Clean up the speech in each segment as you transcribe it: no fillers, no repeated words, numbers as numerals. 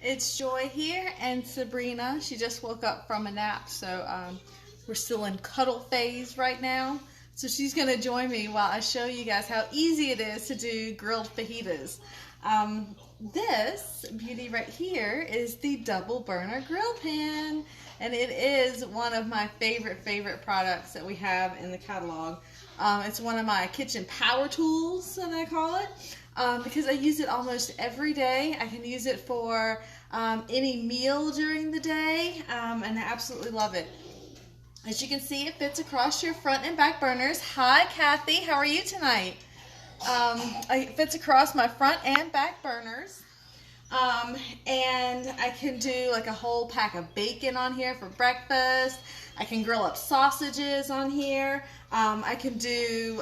It's Joy here and Sabrina. She just woke up from a nap, so we're still in cuddle phase right now. So she's going to join me while I show you guys how easy it is to do grilled fajitas. This beauty right here is the double burner grill pan, and it is one of my favorite products that we have in the catalog. It's one of my kitchen power tools, that I call it, because I use it almost every day. I can use it for any meal during the day, and I absolutely love it. As you can see, it fits across your front and back burners. Hi, Kathy. How are you tonight? It fits across my front and back burners. And I can do like a whole pack of bacon on here for breakfast. I can grill up sausages on here. I can do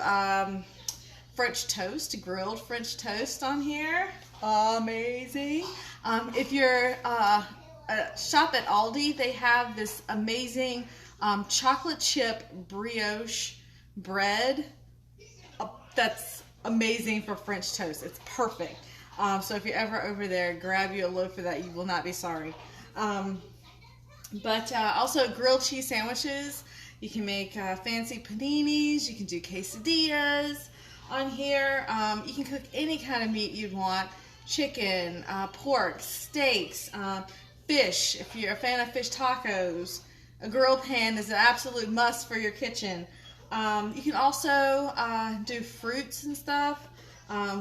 French toast, grilled French toast on here. Amazing. If you're shop at Aldi, they have this amazing chocolate chip brioche bread. That's amazing for French toast. It's perfect. So if you're ever over there, grab you a loaf of that. You will not be sorry. But also grilled cheese sandwiches. You can make fancy paninis. You can do quesadillas on here. You can cook any kind of meat you'd want. Chicken, pork, steaks, fish. If you're a fan of fish tacos, a grill pan is an absolute must for your kitchen. You can also do fruits and stuff.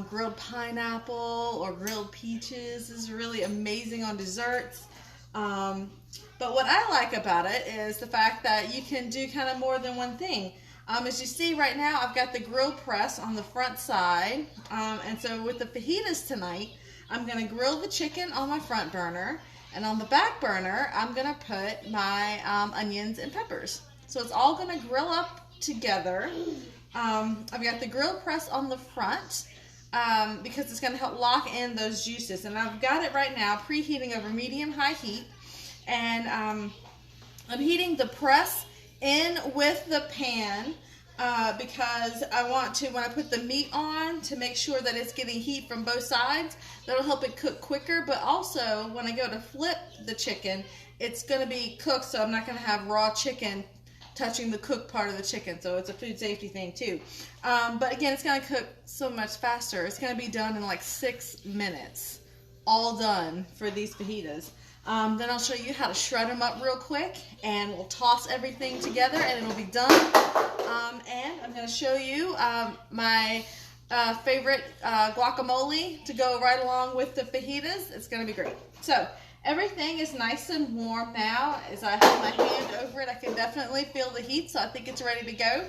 Grilled pineapple or grilled peaches is really amazing on desserts. But what I like about it is the fact that you can do kind of more than one thing. As you see right now, I've got the grill press on the front side. And so with the fajitas tonight, I'm going to grill the chicken on my front burner. And on the back burner, I'm going to put my onions and peppers. So it's all going to grill up together. I've got the grill press on the front because it's going to help lock in those juices. And I've got it right now preheating over medium-high heat. And I'm heating the press in with the pan because I want to, when I put the meat on, to make sure that it's getting heat from both sides. That'll help it cook quicker, but also when I go to flip the chicken, it's going to be cooked, so I'm not going to have raw chicken touching the cooked part of the chicken, so it's a food safety thing too. But again, it's going to cook so much faster. It's going to be done in like 6 minutes. All done for these fajitas. Then I'll show you how to shred them up real quick, and we'll toss everything together and it'll be done. And I'm going to show you my favorite guacamole to go right along with the fajitas. It's going to be great. So everything is nice and warm now. As I hold my hand over it, I can definitely feel the heat, so I think it's ready to go.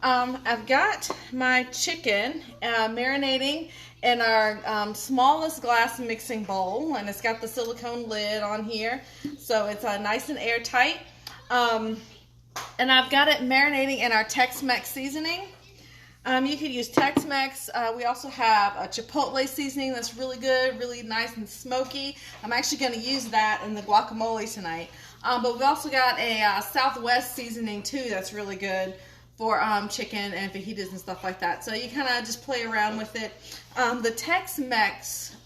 I've got my chicken marinating in our smallest glass mixing bowl, and it's got the silicone lid on here, so it's nice and airtight. And I've got it marinating in our Tex-Mex seasoning. You could use Tex-Mex. We also have a Chipotle seasoning that's really good, really nice and smoky. I'm actually going to use that in the guacamole tonight. But we've also got a Southwest seasoning too that's really good for chicken and fajitas and stuff like that. So you kind of just play around with it. The Tex-Mex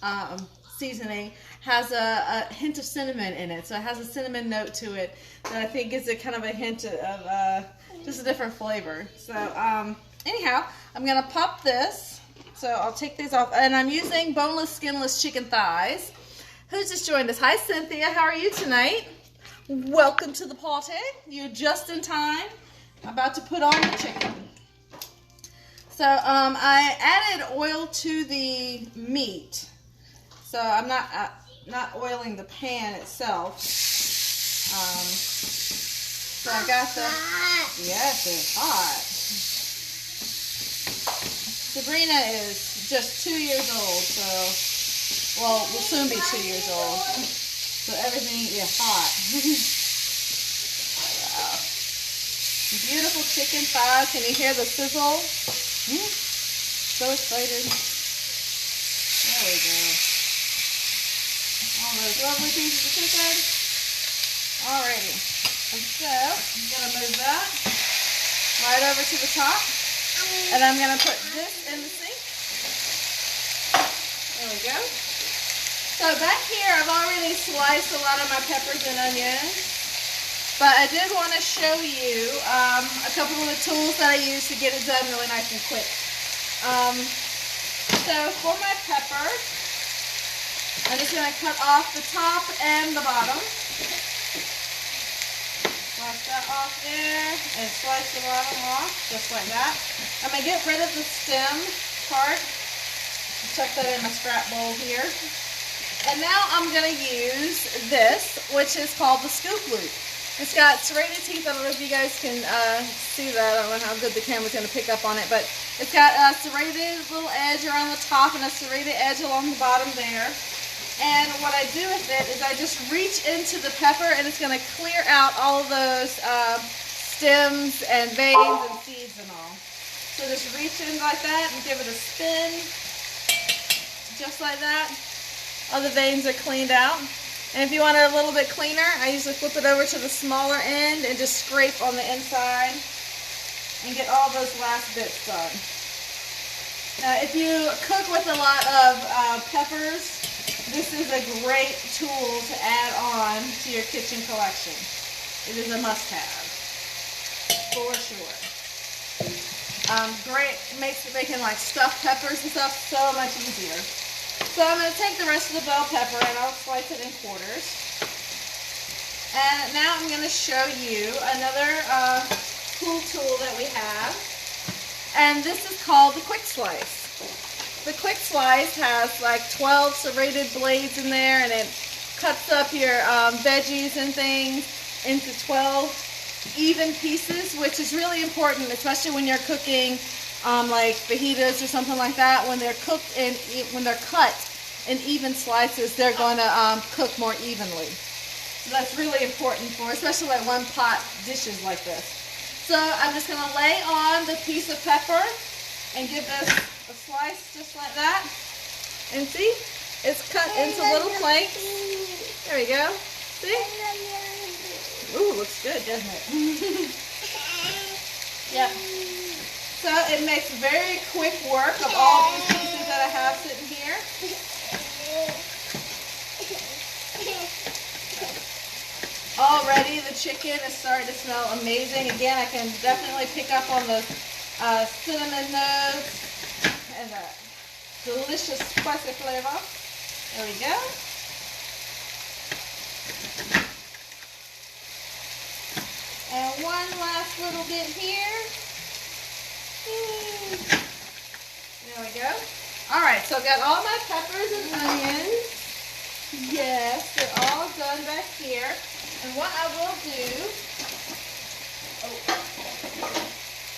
seasoning has a hint of cinnamon in it. So it has a cinnamon note to it that I think gives it kind of a hint of just a different flavor. So anyhow, I'm going to pop this. So I'll take these off. And I'm using boneless, skinless chicken thighs. Who's just joined us? Hi, Cynthia. How are you tonight? Welcome to the party. You're just in time. I'm about to put on the chicken. So I added oil to the meat. So I'm not oiling the pan itself. So I got the, yes, it's hot. Sabrina is just 2 years old, so, well, will soon be 2 years old. So everything is hot. Beautiful chicken thighs. Can you hear the sizzle? So excited. There we go. All those lovely pieces of chicken. Alrighty. And so, I'm going to move that right over to the top. And I'm going to put this in the sink. There we go. So back here, I've already sliced a lot of my peppers and onions, but I did want to show you a couple of the tools that I use to get it done really nice and quick. So for my pepper, I'm just going to cut off the top and the bottom. Slice that off there and slice the bottom off just like that. I'm going to get rid of the stem part. Tuck that in my scrap bowl here. And now I'm going to use this, which is called the scoop loop. It's got serrated teeth. I don't know if you guys can see that. I don't know how good the camera's going to pick up on it, but it's got a serrated little edge around the top and a serrated edge along the bottom there. And what I do with it is I just reach into the pepper and it's going to clear out all of those stems and veins and seeds and all. So just reach in like that and give it a spin. Just like that. All the veins are cleaned out. And if you want it a little bit cleaner, I usually flip it over to the smaller end and just scrape on the inside and get all those last bits done. Now if you cook with a lot of peppers, this is a great tool to add on to your kitchen collection. It is a must-have, for sure. Great, makes making like stuffed peppers and stuff so much easier. So I'm going to take the rest of the bell pepper and I'll slice it in quarters. And now I'm going to show you another cool tool that we have. And this is called the quick slice. The quick slice has like 12 serrated blades in there, and it cuts up your veggies and things into 12 even pieces, which is really important, especially when you're cooking like fajitas or something like that. When they're cooked in, when they're cut in even slices, they're going to cook more evenly. So that's really important for, especially like one pot dishes like this. So I'm just going to lay on the piece of pepper and give this a slice just like that. And see, it's cut into little planks. There we go. See? Ooh, looks good, doesn't it? Yep. So it makes very quick work of all these pieces that I have sitting here. Already the chicken is starting to smell amazing. Again, I can definitely pick up on the cinnamon notes and that delicious spicy flavor. There we go. And one last little bit here. There we go. Alright, so I've got all my peppers and onions. Yes, they're all done back here. And what I will do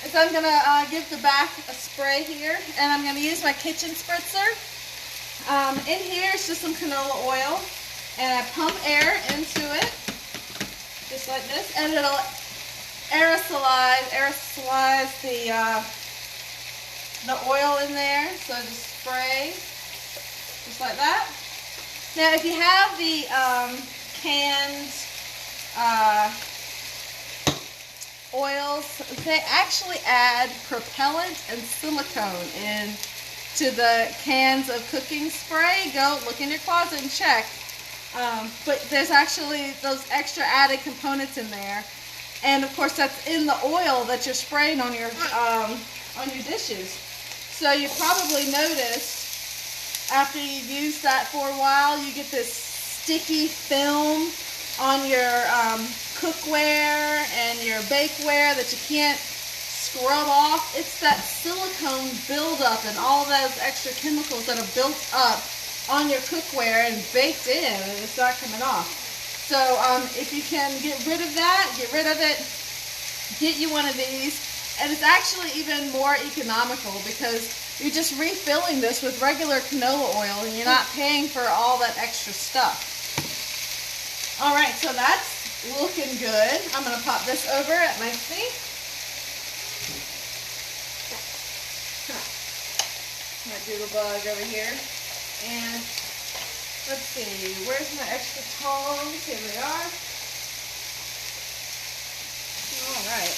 is I'm going to give the back a spray here, and I'm going to use my kitchen spritzer. In here is just some canola oil, and I pump air into it, just like this, and it'll aerosolize the oil in there. So just spray, just like that. Now, if you have the canned oils, they actually add propellant and silicone in to the cans of cooking spray. Go look in your closet and check. But there's actually those extra added components in there, and of course that's in the oil that you're spraying on your dishes. So you probably noticed after you've used that for a while, you get this sticky film on your cookware and your bakeware that you can't scrub off. It's that silicone buildup and all those extra chemicals that are built up on your cookware and baked in, and it's not coming off. So if you can get rid of that, get rid of it, get you one of these. And it's actually even more economical because you're just refilling this with regular canola oil and you're not paying for all that extra stuff. Alright, so that's looking good. I'm going to pop this over at my sink. My doodle bug over here. And let's see, where's my extra tongs? Here we are. Alright.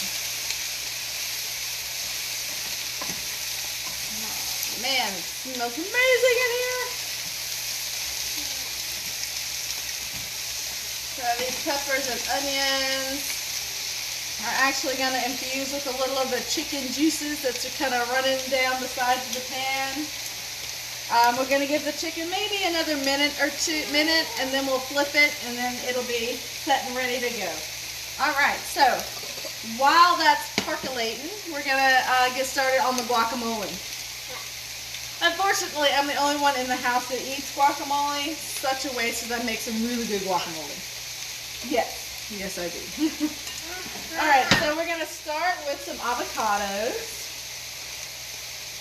Man, it smells amazing in here. these peppers and onions are actually going to infuse with a little of the chicken juices that's kind of running down the sides of the pan. We're going to give the chicken maybe another minute or two, and then we'll flip it, and then it'll be set and ready to go. All right, so while that's percolating, we're going to get started on the guacamole. Unfortunately, I'm the only one in the house that eats guacamole. Such a waste, because I make some really good guacamole. Yes I do. All right, so we're going to start with some avocados.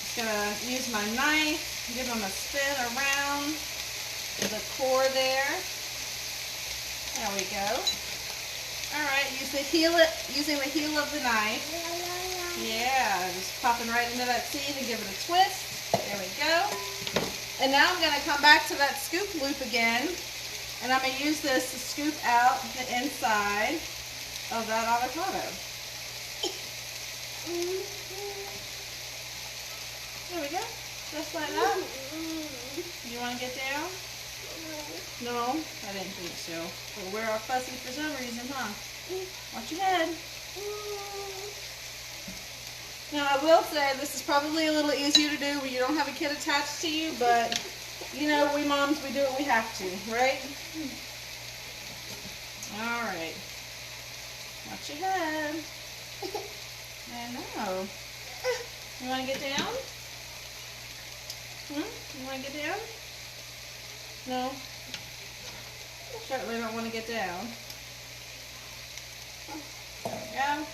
Just going to use my knife, give them a spin around the core there. There we go. All right, using the heel of the knife. Yeah, just popping right into that seed and give it a twist. There we go. And now I'm going to come back to that scoop loop again, and I'm going to use this to scoop out the inside of that avocado. There we go. Just like that. You want to get down? No, I didn't think so. But we're all fussy for some reason, huh? Watch your head. Now, I will say this is probably a little easier to do when you don't have a kid attached to you, but, you know, we moms, we do what we have to, right? All right. Watch your head. I know. You want to get down? You want to get down? No? Certainly don't want to get down. There we go.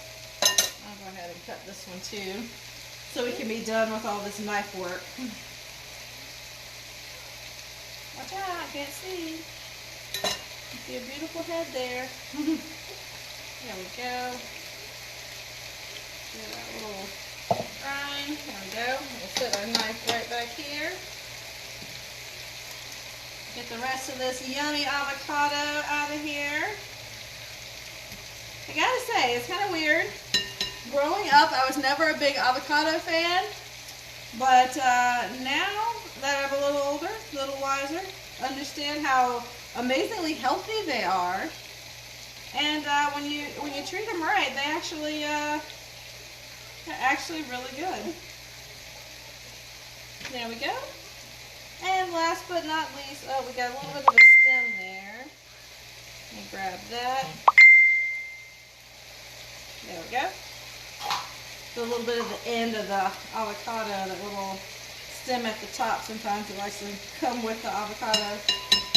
I'll go ahead and cut this one too, so we can be done with all this knife work. Watch out, I can't see. You see a beautiful head there. There we go. Do that little grind. There we go. We'll put our knife right back here. Get the rest of this yummy avocado out of here. I gotta say, it's kind of weird. Growing up, I was never a big avocado fan, but now that I'm a little older, a little wiser, understand how amazingly healthy they are. And when you treat them right, they're actually really good. There we go. And last but not least, oh, we got a little bit of a stem there. Let me grab that. There we go. So a little bit of the end of the avocado, that little stem at the top, sometimes it likes to come with the avocado.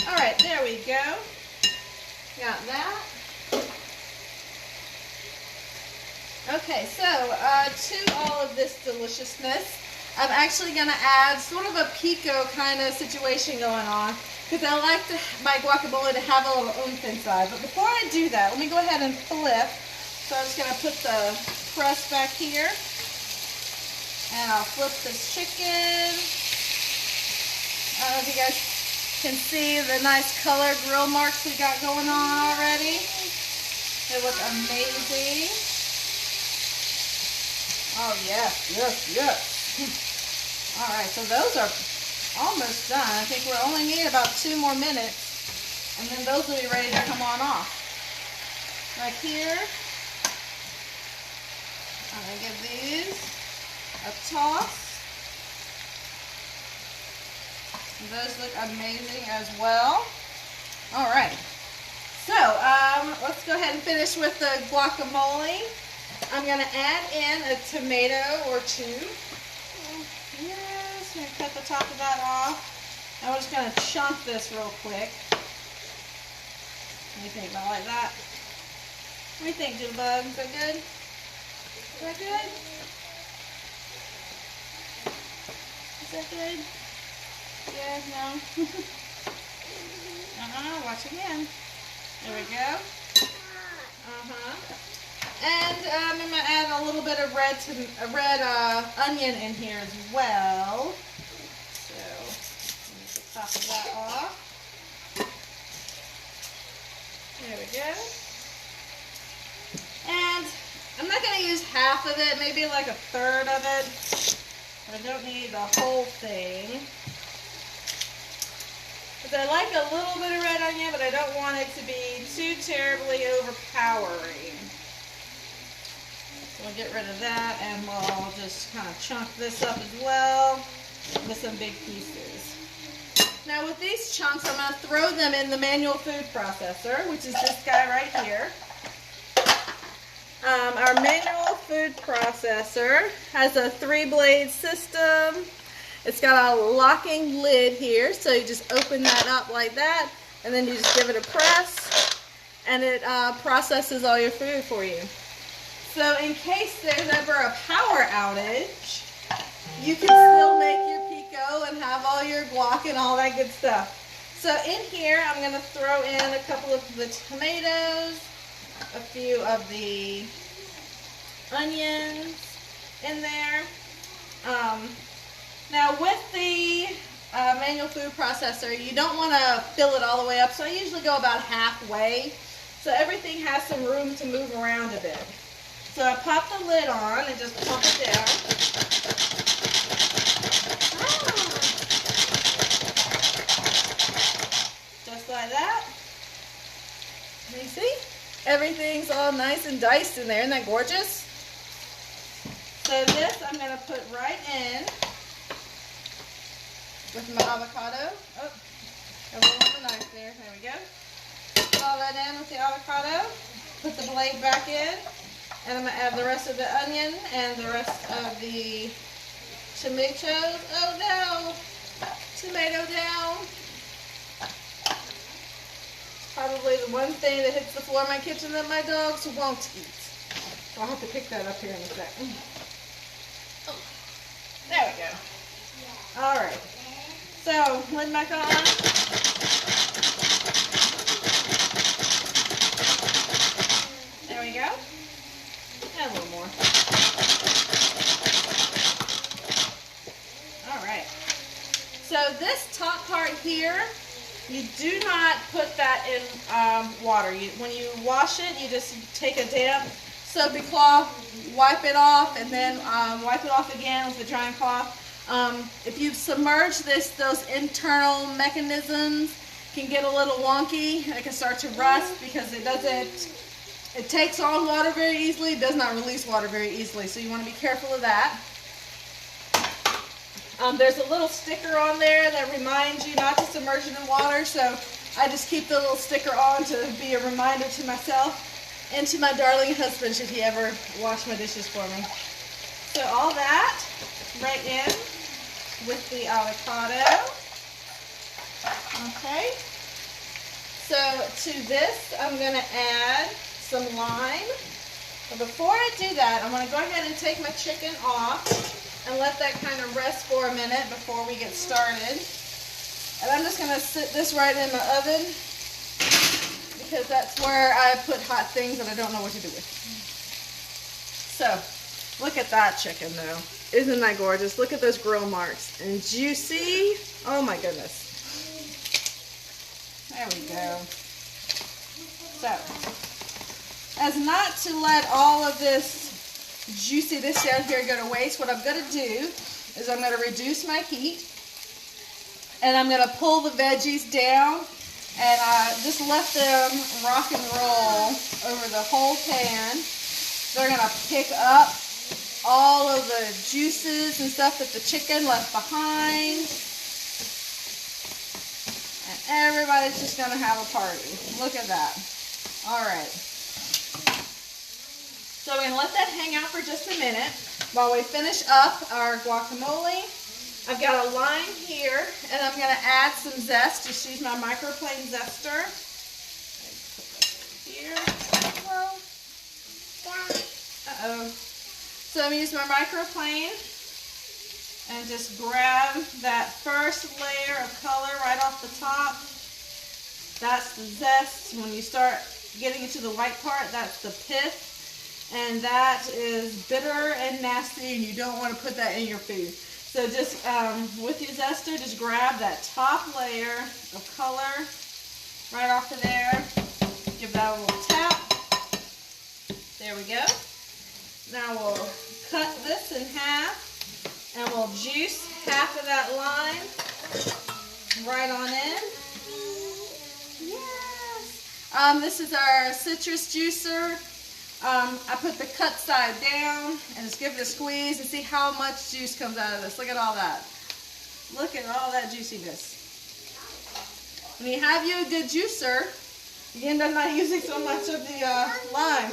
All right, there we go. Got that. Okay, so to all of this deliciousness, I'm actually going to add sort of a pico kind of situation going on, because I like my guacamole to have a little oomph inside. But before I do that, let me go ahead and flip. So I'm just going to put the press back here, and I'll flip this chicken. I don't know if you guys can see the nice color grill marks we got going on already. They look amazing. Oh yes, yes, yes. All right, so those are almost done. I think we're only need about 2 more minutes, and then those will be ready to come on off. Right here. I'm going to give these a toss. Those look amazing as well. All right. So, let's go ahead and finish with the guacamole. I'm going to add in a tomato or 2. Yes, I'm going to cut the top of that off. And we're just going to chunk this real quick. What do you think about like that? What do you think, Jitterbug? Is that good? Is that good? Is that good? Yeah, no? Watch again. There we go. And I'm going to add a little bit of red onion in here as well. So, let me get the top of that off. There we go. And I'm not going to use half of it, maybe like a third of it. I don't need the whole thing. But I like a little bit of red onion, but I don't want it to be too terribly overpowering. So we'll get rid of that, and we'll just kind of chunk this up as well with some big pieces. Now with these chunks, I'm going to throw them in the manual food processor, which is this guy right here. Our manual food processor has a 3-blade system. It's got a locking lid here, so you just open that up like that, and then you just give it a press, and it processes all your food for you. So in case there's ever a power outage, you can still make your pico and have all your guac and all that good stuff. So in here, I'm going to throw in a couple of the tomatoes, a few of the onions in there. Now with the manual food processor, you don't want to fill it all the way up, so I usually go about halfway, so everything has some room to move around a bit. So I pop the lid on and just pump it down. Just like that. You see? Everything's all nice and diced in there. Isn't that gorgeous? So this I'm going to put right in with my avocado. Oh, a little on the knife there. There we go. Put all that in with the avocado. Put the blade back in. And I'm going to add the rest of the onion and the rest of the tomatoes. Oh no! Tomato down. Probably the one thing that hits the floor of my kitchen that my dogs won't eat. So I'll have to pick that up here in a second. Oh, there we go. Alright. So, lid back on. There we go. And a little more. Alright. So this top part here, you do not put that in water. When you wash it, you just take a damp soapy cloth, wipe it off, and then wipe it off again with the drying cloth. If you submerge those internal mechanisms can get a little wonky. It can start to rust because it takes on water very easily. It does not release water very easily, so you want to be careful of that. There's a little sticker on there that reminds you not to submerge it in water, so I just keep the little sticker on to be a reminder to myself and to my darling husband should he ever wash my dishes for me. So all that right in with the avocado. Okay. So to this, I'm going to add some lime. But before I do that, I'm going to go ahead and take my chicken off and let that kind of rest for a minute before we get started. And I'm just going to sit this right in the oven because that's where I put hot things that I don't know what to do with. So, look at that chicken though. Isn't that gorgeous? Look at those grill marks. And juicy. Oh my goodness. There we go. So, as not to let all of this juiciness down here go to waste, what I'm going to do is I'm going to reduce my heat and I'm going to pull the veggies down and just let them rock and roll over the whole pan. They're going to pick up all of the juices and stuff that the chicken left behind. And everybody's just going to have a party. Look at that. Alright. So we're going to let that hang out for just a minute while we finish up our guacamole. I've got a lime here, and I'm going to add some zest. Just use my microplane zester. Here. Uh-oh. So I'm going to use my microplane and just grab that first layer of color right off the top. That's the zest. When you start getting into the white part, that's the pith. And that is bitter and nasty, and you don't want to put that in your food. So just with your zester, just grab that top layer of color right off of there. Give that a little tap. There we go. Now we'll cut this in half, and we'll juice half of that lime right on in. This is our citrus juicer. I put the cut side down and just give it a squeeze and see how much juice comes out of this. Look at all that. Look at all that juiciness. When you have you a good juicer, you end up not using so much of the lime.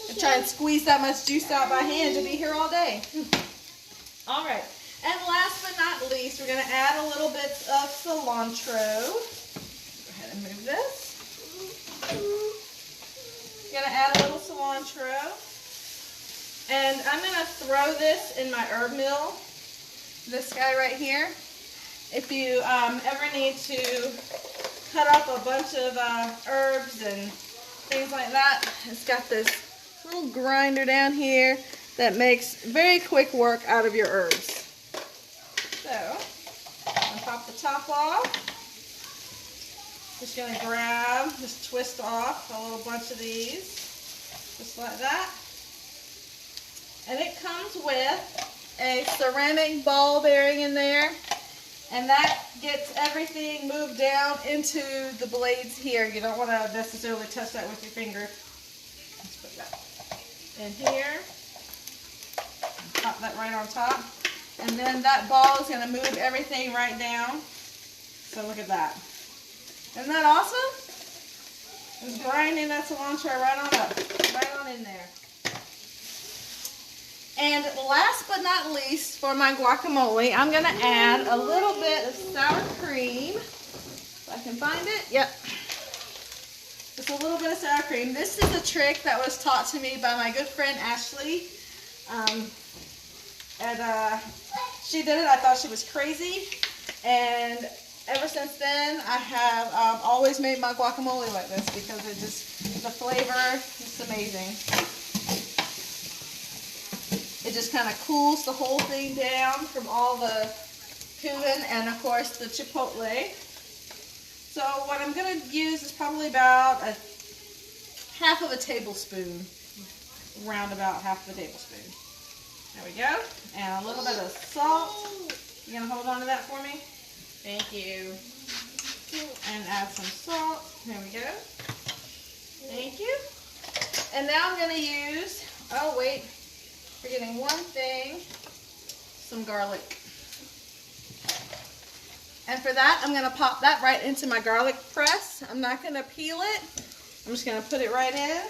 And try and squeeze that much juice out by hand. You'll be here all day. All right. And last but not least, we're going to add a little bit of cilantro. Go ahead and move this. Going to add a little cilantro. And I'm going to throw this in my herb mill. This guy right here. If you ever need to cut up a bunch of herbs and things like that, it's got this little grinder down here that makes very quick work out of your herbs. So, I'm going to pop the top off. Just going to grab, just twist off a little bunch of these, just like that. And it comes with a ceramic ball bearing in there. And that gets everything moved down into the blades here. You don't want to necessarily touch that with your finger. Let's put that in here. Pop that right on top. And then that ball is going to move everything right down. So look at that. Isn't that awesome? Just grinding that cilantro right on up. Right on in there. And last but not least, for my guacamole, I'm going to add a little bit of sour cream. If I can find it. Yep. Just a little bit of sour cream. This is a trick that was taught to me by my good friend Ashley. She did it. I thought she was crazy. And ever since then, I have always made my guacamole like this because the flavor is amazing. It just kind of cools the whole thing down from all the cumin and, of course, the chipotle. So what I'm going to use is probably about half of a tablespoon, around about half of a tablespoon. There we go. And a little bit of salt. You going to hold on to that for me? Thank you. And add some salt. There we go. Thank you. And now I'm going to use, oh wait, forgetting one thing, some garlic. And for that, I'm going to pop that right into my garlic press. I'm not going to peel it. I'm just going to put it right in.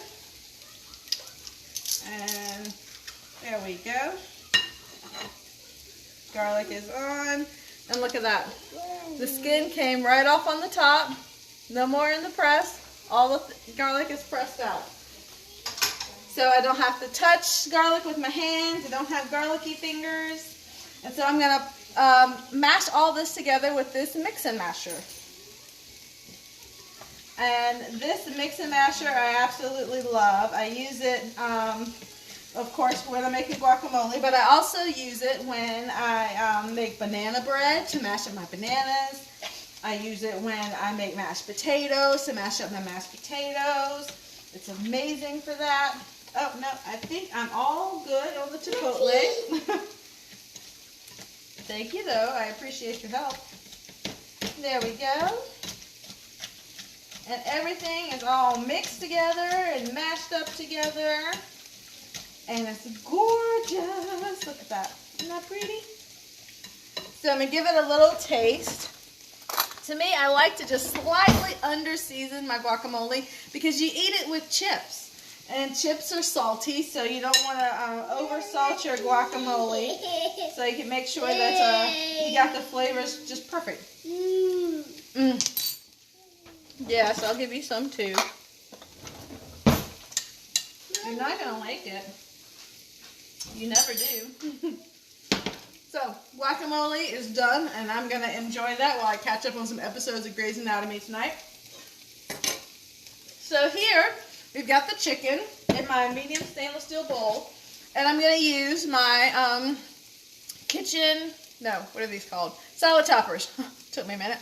And there we go. Garlic is on. And look at that. The skin came right off on the top. No more in the press. All the garlic is pressed out. So I don't have to touch garlic with my hands. I don't have garlicky fingers. And so I'm going to mash all this together with this mix-and masher. And this mix-and masher I absolutely love. I use it, of course, when I'm making guacamole, but I also use it when I make banana bread to mash up my bananas. I use it when I make mashed potatoes to mash up my mashed potatoes. It's amazing for that. Oh, no, I think I'm all good on the chipotle. Thank you, though. I appreciate your help. There we go. And everything is all mixed together and mashed up together. And it's gorgeous. Look at that. Isn't that pretty? So I'm going to give it a little taste. To me, I like to just slightly under-season my guacamole because you eat it with chips. And chips are salty, so you don't want to over-salt your guacamole. So you can make sure that you got the flavors just perfect. Yes, I'll give you some too. You're not going to like it. You never do. So, guacamole is done, and I'm going to enjoy that while I catch up on some episodes of Grey's Anatomy tonight. So here, we've got the chicken in my medium stainless steel bowl, and I'm going to use my what are these called? Salad choppers. Took me a minute.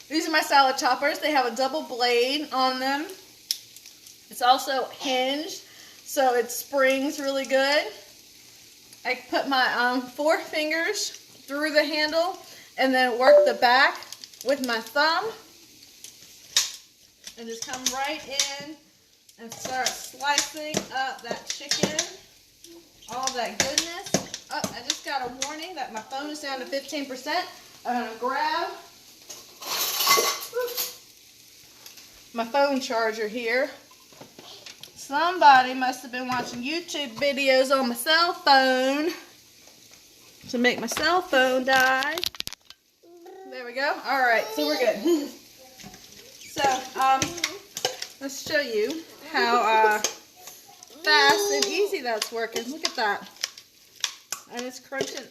These are my salad choppers. They have a double blade on them. It's also hinged, so it springs really good. I put my 4 fingers through the handle and then work the back with my thumb. and just come right in and start slicing up that chicken. All that goodness. Oh, I just got a warning that my phone is down to 15%. I'm going to grab my phone charger here. Somebody must have been watching YouTube videos on my cell phone to make my cell phone die. There we go. All right, so we're good. So, let's show you how fast and easy that's working. Look at that. And it's crunching,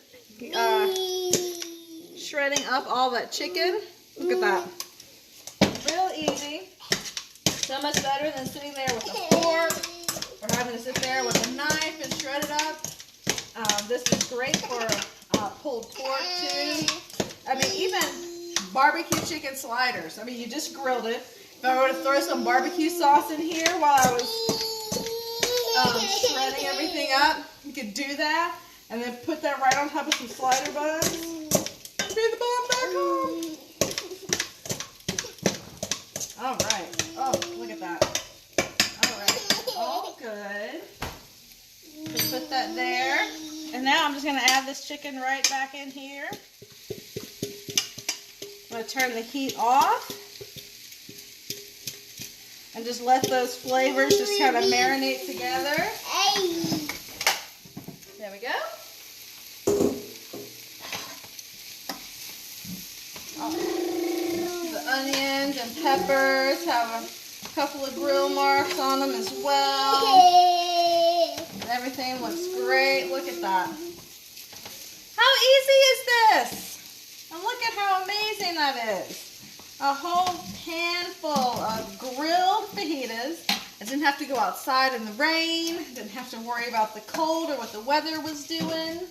shredding up all that chicken. Look at that. Real easy. So much better than sitting there with a fork or having to sit there with a knife and shred it up. This is great for pulled pork too. I mean, even barbecue chicken sliders. I mean, you just grilled it. If I were to throw some barbecue sauce in here while I was shredding everything up, you could do that. And then put that right on top of some slider buns. Bring the bomb back home. All right. Oh, look at that. All right. All good. Just put that there. And now I'm just going to add this chicken right back in here. I'm going to turn the heat off. And just let those flavors just kind of marinate together. There we go. The onions and peppers have a couple of grill marks on them as well. Everything looks great. Look at that. How easy is this? And look at how amazing that is. A whole pan full of grilled fajitas. I didn't have to go outside in the rain. Didn't have to worry about the cold or what the weather was doing.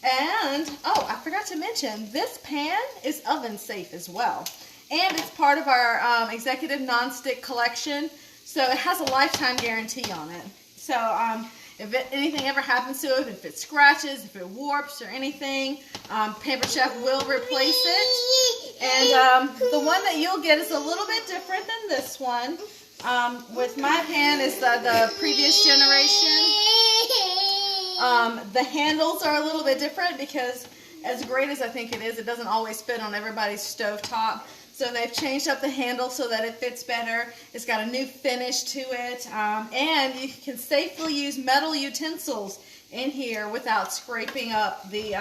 And, oh, I forgot to mention, this pan is oven safe as well. And it's part of our executive nonstick collection. So it has a lifetime guarantee on it. So if anything ever happens to it, if it scratches, if it warps or anything, Paper Chef will replace it. And the one that you'll get is a little bit different than this one. With my pan is the previous generation. The handles are a little bit different because as great as I think it is, it doesn't always fit on everybody's stovetop. So they've changed up the handle so that it fits better. It's got a new finish to it. And you can safely use metal utensils in here without scraping up the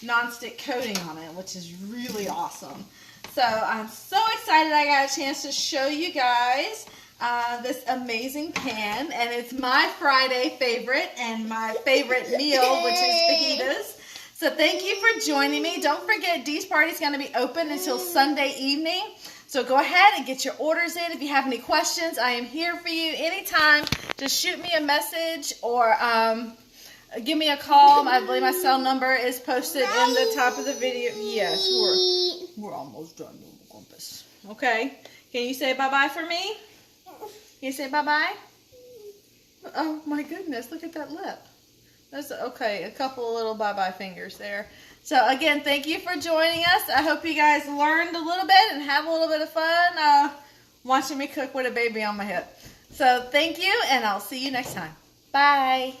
nonstick coating on it, which is really awesome. So I'm so excited I got a chance to show you guys this amazing pan. And it's my Friday favorite and my favorite meal, which is fajitas. So thank you for joining me. Don't forget, Dee's Party is going to be open until Sunday evening. So go ahead and get your orders in. If you have any questions, I am here for you anytime. Just shoot me a message or give me a call. I believe my cell number is posted in the top of the video. Yes, we're almost done, little compass. Okay. Can you say bye-bye for me? Can you say bye-bye? Oh, my goodness. Look at that lip. That's okay, a couple of little bye-bye fingers there. So again, thank you for joining us. I hope you guys learned a little bit and have a little bit of fun watching me cook with a baby on my hip. So thank you, and I'll see you next time. Bye.